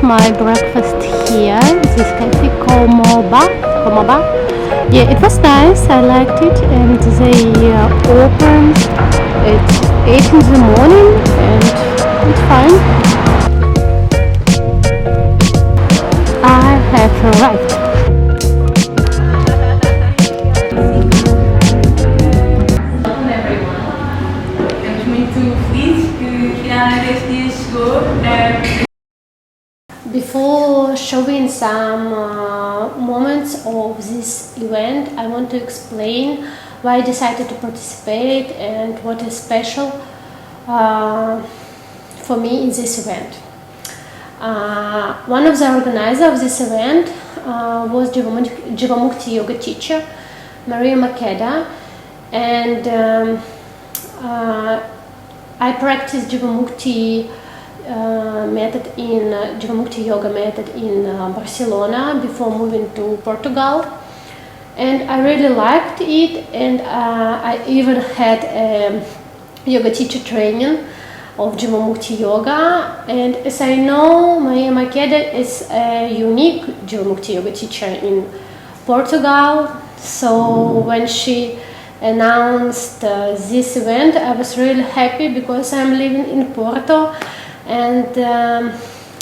my breakfast here, this cafe called Moba. Yeah, it was nice, I liked it, and they opened at 8 in the morning, and it's fine. I have arrived. Welcome everyone. Estamos muito felizes que finalmente este dia chegou. Before showing some moments of this event, I want to explain why I decided to participate and what is special for me in this event. One of the organizers of this event was Jivamukti Yoga teacher, Maria Makeda, and I practiced Jivamukti Jivamukti Yoga method in Barcelona before moving to Portugal, and I really liked it, and I even had a yoga teacher training of Jivamukti Yoga. And as I know, Maria Makeda is a unique Jivamukti Yoga teacher in Portugal, so when she announced this event, I was really happy because I'm living in Porto and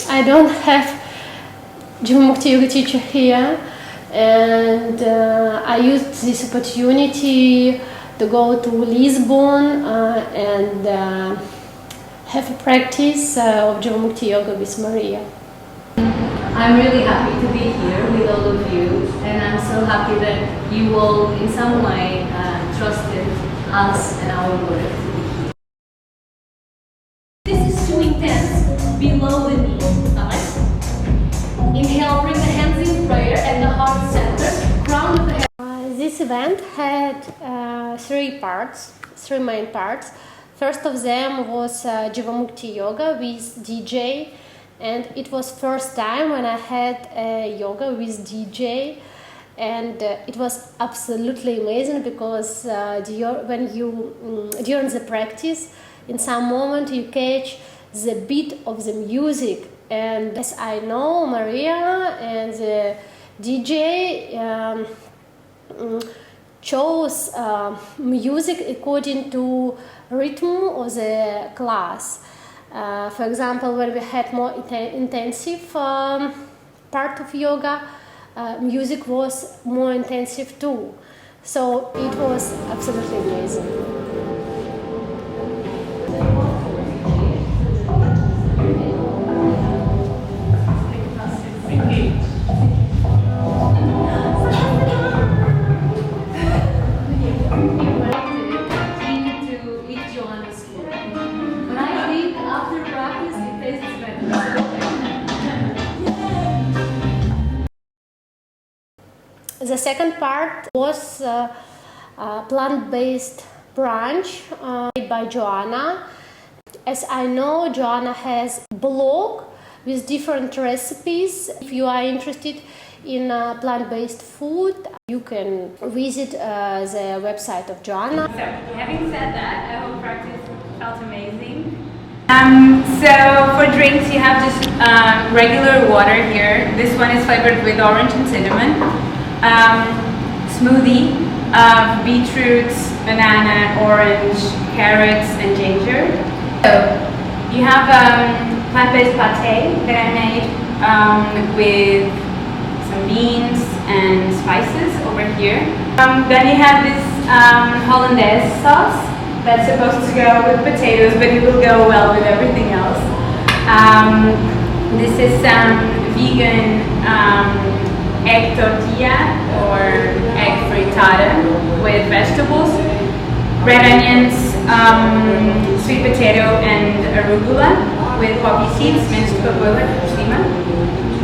I don't have Jivamukti Yoga teacher here, and I used this opportunity to go to Lisbon and have a practice of Jivamukti Yoga with Maria. I'm really happy to be here with all of you, and I'm so happy that you all in some way trusted us and our work to be here. This is too intense, below the knee, alright? Inhale, bring the hands in prayer and the heart center, crown of the head. This event had three main parts. First of them was Jivamukti Yoga with DJ, and it was first time when I had yoga with DJ, and it was absolutely amazing because during the practice, in some moment you catch the beat of the music, and as I know, Maria and the DJ chose music according to rhythm of the class. For example, when we had more intensive part of yoga, music was more intensive too. So it was absolutely amazing. The second part was a plant-based brunch made by Joanna. As I know, Joanna has a blog with different recipes. If you are interested in plant-based food, you can visit the website of Joanna. So, having said that, I hope practice felt amazing. So for drinks, you have just regular water here. This one is flavored with orange and cinnamon. Smoothie of beetroots, banana, orange, carrots, and ginger. So you have plant-based pate that I made with some beans and spices over here. Then you have this Hollandaise sauce that's supposed to go with potatoes, but it will go well with everything else. This is vegan egg tortilla or egg frittata with vegetables, red onions, sweet potato and arugula with poppy seeds, minced cocoa por cima.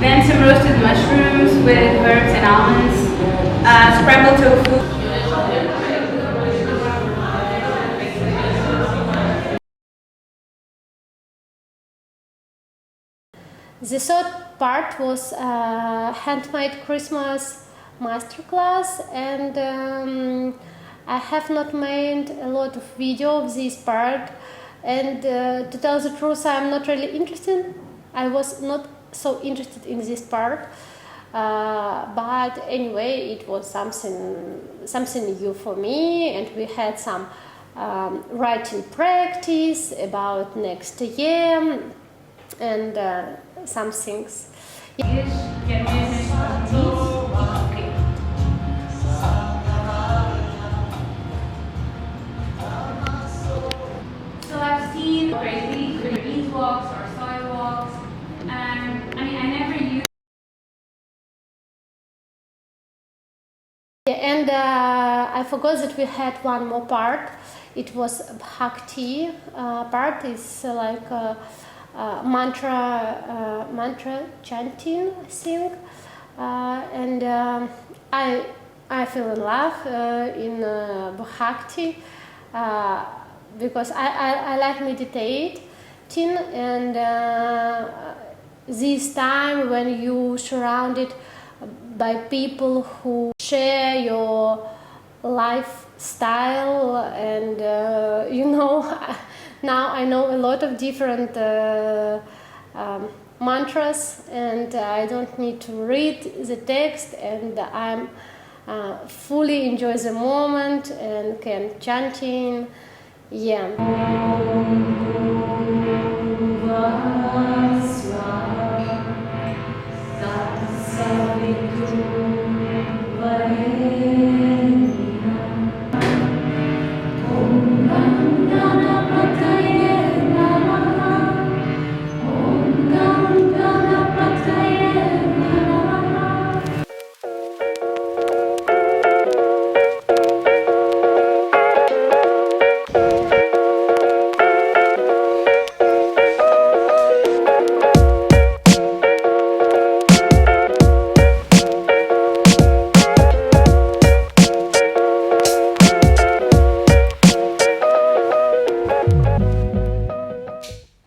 Then some roasted mushrooms with herbs and almonds, scrambled tofu. The third part was a handmade Christmas masterclass, and I have not made a lot of video of this part, and to tell the truth, I'm not really interested. I was not so interested in this part. But anyway, it was something new for me, and we had some writing practice about next year and some things. So I've seen crazy beeswax or soy walks, and I mean I never used. And I forgot that we had one more part. It was Bhakti part. It's like mantra chanting thing, and I fell in love in Bhakti because I like meditating, and this time when you surrounded by people who share your lifestyle, and now I know a lot of different mantras, and I don't need to read the text, and I'm fully enjoy the moment and can chanting. Yeah.